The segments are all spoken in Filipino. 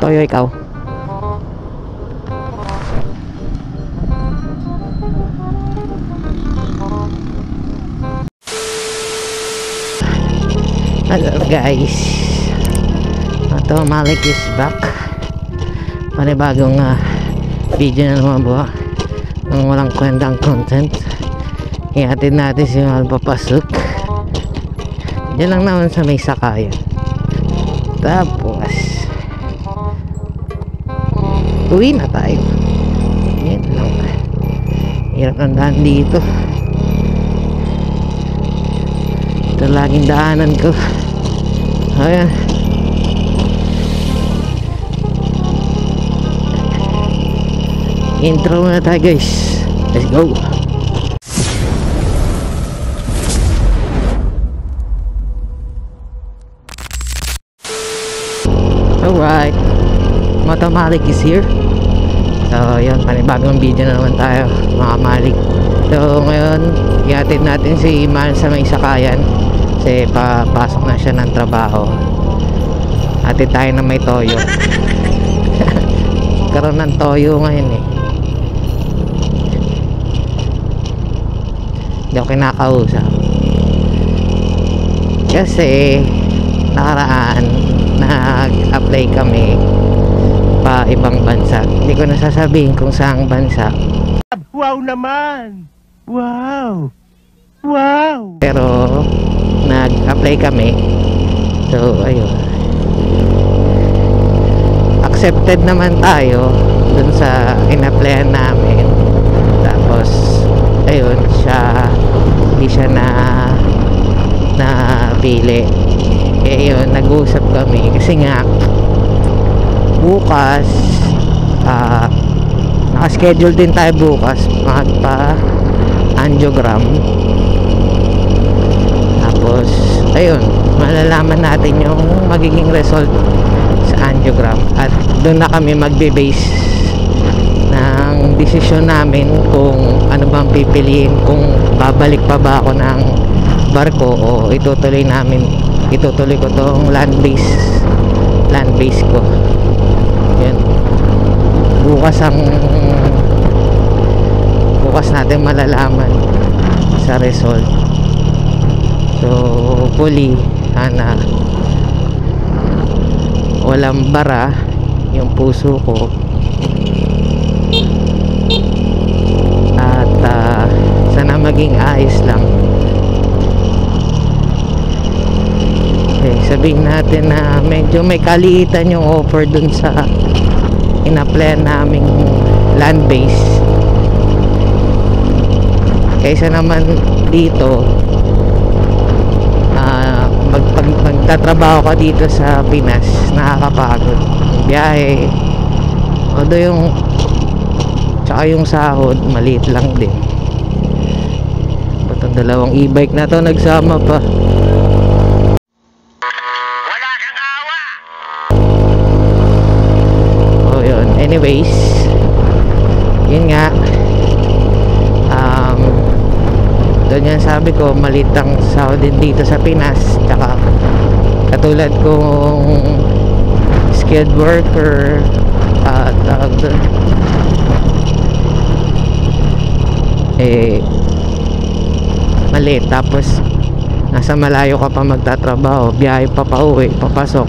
Toyo, ikaw. Hello guys, ito Malik is back. Panibagong video na naman po ng walang kwentang content. Ihatid natin si Mahal papasok. Diyan lang naman sa may sakayan. Tapos uwi na tayo. Yan lang. Hirap ng daan dito. Ito laging daanan ko. Ayan. Intro na tayo guys. Let's go. Alright, Moto Malik is here. So yun, panibagong video na naman tayo mga Malik. So ngayon, ihatid natin si Mahal sa may sakayan kasi papasok na siya ng trabaho. Hatid tayo na may toyo. Karoon ng toyo ngayon eh. Hindi ako kinakausap kasi nakaraan nag-apply kami pa ibang bansa. Hindi ko nasasabihin kung saang bansa. Wow naman! Wow! Wow! Pero nag-apply kami. So ayun, accepted naman tayo dun sa in-applyan namin. Tapos ayun, hindi siya na pili. Eh yun, nag-uusap kami kasi nga bukas naka-schedule din tayo bukas magpa-angiogram. Tapos ayun, malalaman natin yung magiging result sa angiogram at doon na kami magbe-base ng desisyon namin kung ano bang pipiliin, kung babalik pa ba ako ng barko o itutuloy ko tong land base ko. Yan, bukas natin malalaman sa result. So hopefully sana walang bara yung puso ko at sana maging ayos lang. Okay, sabihin natin na medyo may kaliitan yung offer dun sa in-applyan naming land base kaysa naman dito. Magtatrabaho ka dito sa Pinas, nakakapagod biyahe, although yung sahod maliit lang din. Ba't ang dalawang e-bike na to nagsama pa? Wala kang awa! Oh yun, anyways, yun nga, doon yan sabi ko, maliit ang sahod din dito sa Pinas. Tsaka katulad kong skilled worker tawag doon, maliit. Tapos nasa malayo ka pa magtatrabaho, biyahe pa pauwi, papasok,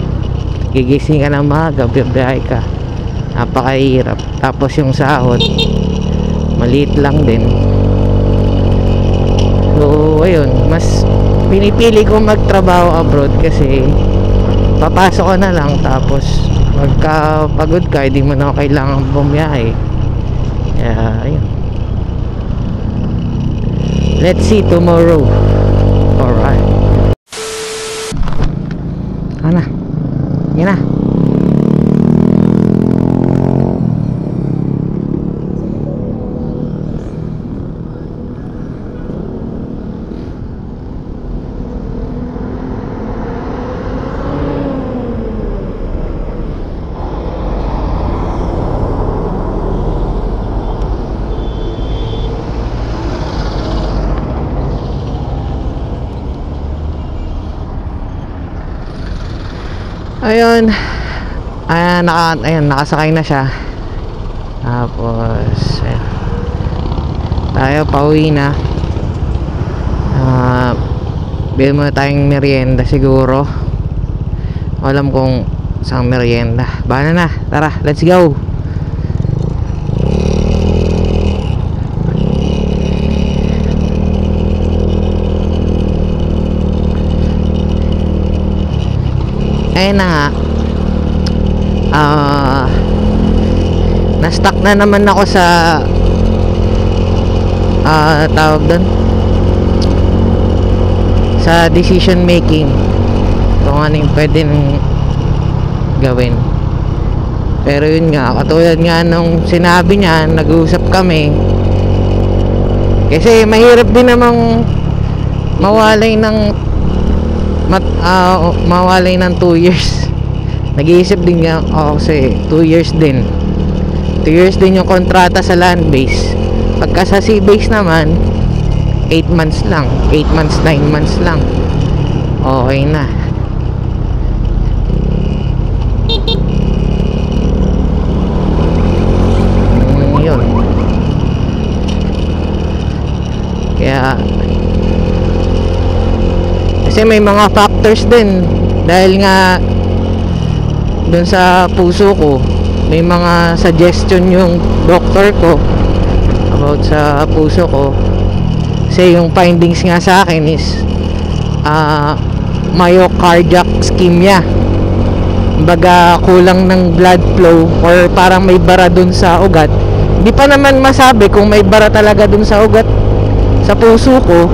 gigising ka ng maaga, biyahe ka, napakahirap. Tapos yung sahod maliit lang din. So ayun, mas pinipili ko magtrabaho abroad kasi papasok ka na lang, tapos magka pagod ka, hindi mo na kailangan bumiyahe. Kaya ayun, let's see tomorrow. Alright, ano, yan na. Ayun, Ayan, nakasakay na siya. Tapos ayan, tayo pauwi na. Bili muna tayong merienda siguro. Alam kung saan merienda. Bahala na, tara, let's go. Ayun na nga, na-stuck na naman ako sa tawag doon, sa decision making, kung ano yung pwede nang gawin. Pero yun nga, katulad nga nung sinabi niya, nag-uusap kami, kasi mahirap din namang mawalay ng mawalay ng 2 years. Nag-iisip din nga ako kasi 2 years din. 2 years din yung kontrata sa land base. Pagka sa sea base naman 8 months lang, 8 months, 9 months lang, okay na. Yun. Kaya kasi may mga factors din, dahil nga dun sa puso ko may mga suggestion yung doctor ko about sa puso ko. Kasi yung findings nga sa akin is myocardiac ischemia. Kumbaga kulang ng blood flow, or parang may bara dun sa ugat. Di pa naman masabi kung may bara talaga dun sa ugat sa puso ko.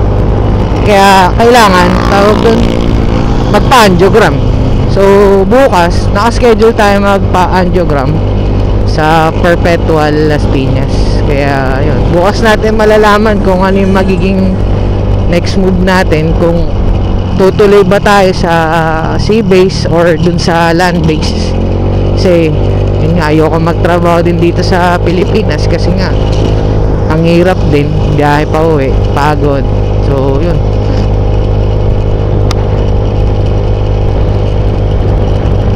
Kaya kailangan tawag doon, magpa-angiogram. So bukas naka-schedule tayo magpa-angiogram sa Perpetual Las Piñas. Kaya yun, bukas natin malalaman kung ano yung magiging next move natin, kung tutuloy ba tayo sa sea base or dun sa land base. Kasi yun nga, ayoko magtrabaho din dito sa Pilipinas kasi nga ang hirap din, biyahe pa uwi, pagod. So yun,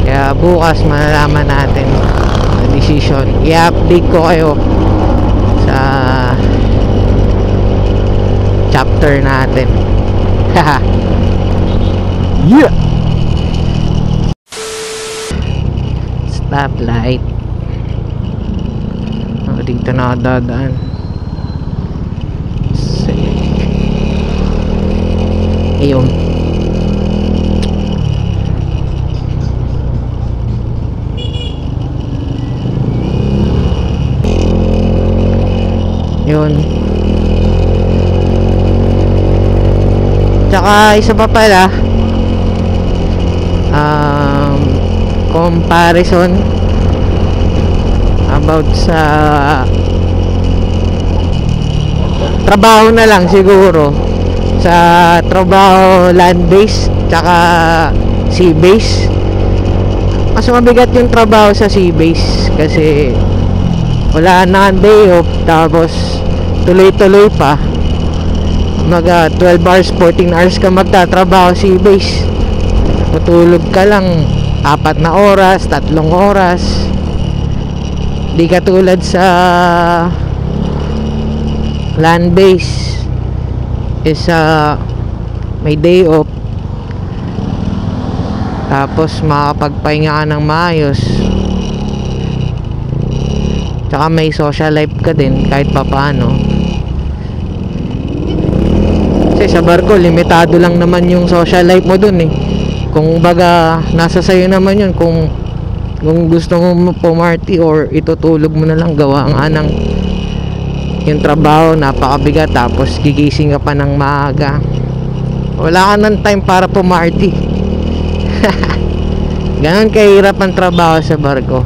kaya bukas malalaman natin ang decision. I-update ko kayo sa chapter natin. Haha. Yeah. Stoplight. Dito na ako dadaan. Ayun. Yun. Tsaka isa pa pala, comparison about sa trabaho na lang siguro. Sa trabaho land base tsaka sea base, mas mabigat yung trabaho sa sea base kasi wala na ang day off, tapos tuloy-tuloy pa. Mga 12 hours, 14 hours ka magtatrabaho sea base. Matulog ka lang 4 na oras, 3 oras. Di katulad sa land base is may day off, tapos makakapagpahinga ka ng maayos, tsaka may social life ka din kahit papaano. Kasi sa barko limitado lang naman yung social life mo dun eh. Kung baga nasa sayo naman yun, kung gusto mo pumarty or itutulog mo na lang, gawa nga ng yung trabaho napakabigat, tapos gigising ka pa ng maaga, wala ka ng time para pumarty. Ganon kahirap ang trabaho sa barko.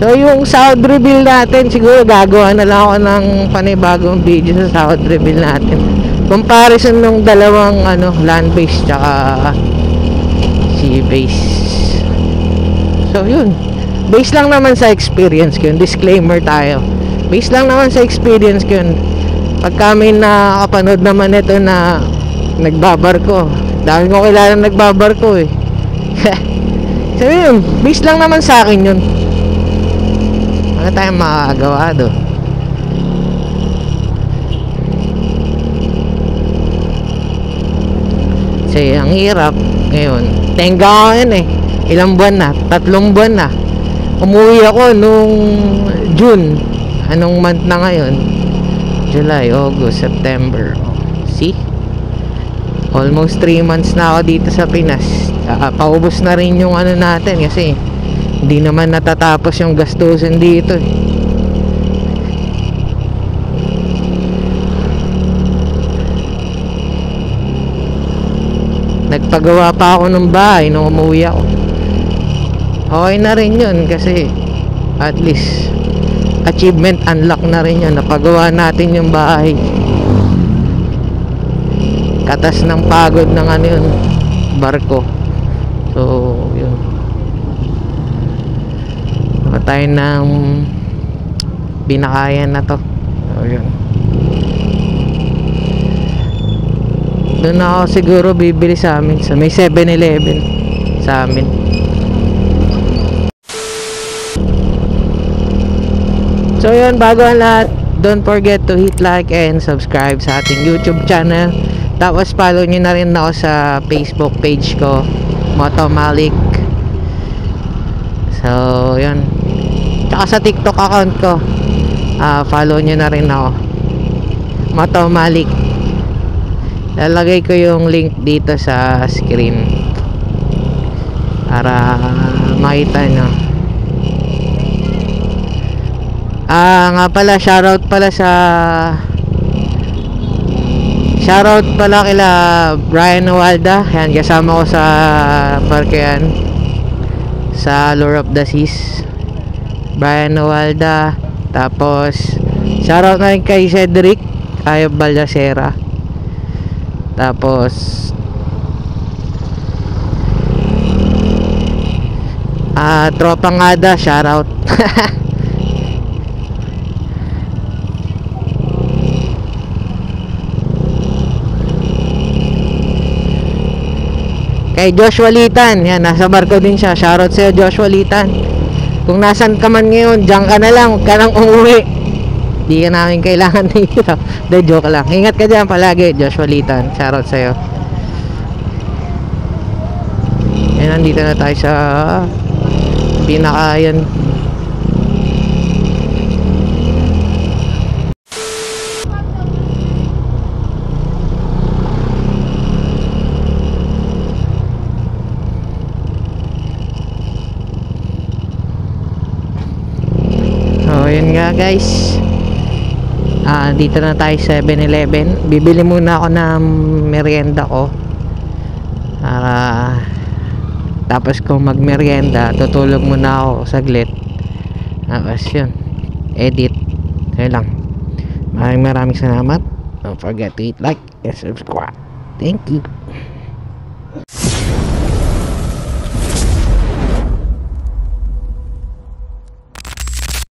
So yung sahod reveal natin, siguro gagawa na lang ako ng panibagong video sa sahod reveal natin, comparison ng dalawang land base tsaka sea base. So yun, base lang naman sa experience ko yun, disclaimer tayo, base lang naman sa experience ko yun. Pagka may nakapanood naman ito na nagbabarko, dami ko kilala nagbabarko eh. So yun, base lang naman sa akin yun. Wala tayong makakagawa doon. Kasi ang hirap ngayon. Tenga ko yun eh. Ilang buwan na? 3 buwan na. Umuwi ako nung June. Anong month na ngayon? July, August, September. See? Almost 3 months na ako dito sa Pinas. Paubos na rin yung ano natin kasi hindi naman natatapos yung gastusin dito eh. Nagpagawa pa ako ng bahay nung umuwi ako. Okay na rin yun kasi at least achievement unlock na rin yun. Napagawa natin yung bahay. Katas ng pagod ng ano yun, barko. So yun, tayo ng binakayan na to. So yun, doon ako siguro bibili sa amin. So, may 7-Eleven sa amin. So yun, bago ang lahat, don't forget to hit like and subscribe sa ating YouTube channel. Tapos follow nyo na rin ako sa Facebook page ko, Motomalik. So yun, tsaka sa TikTok account ko, follow nyo na rin ako, Motomalik. Lalagay ko yung link dito sa screen para makita nyo. Nga pala, shoutout pala kila Brian Walda. Yan, kasama ko sa parke yan, sa Lure of the Seas. Brian Walda. Tapos shoutout na rin kay Cedric Ayob Baldacera. Tapos Tropa Ngada, shoutout. Kay Joshua Litan, yan, nasa barko din siya. Shoutout sa'yo, Joshua Litan. Kung nasan ka man ngayon, diyan ka na lang, huwag ka nang umuwi. Di ka namin kailangan dito. De, joke lang. Ingat ka dyan palagi, Joshua Litan. Shoutout sa'yo. Yan, nandito na tayo sa pinakayan. So yun nga guys, dito na tayo sa 7-Eleven. Bibili muna ako ng merienda ko. Tapos kung magmerienda, tutulog muna ako saglit. Tapos yun, edit. Yun lang. Maraming salamat. Don't forget to hit like and subscribe. Thank you.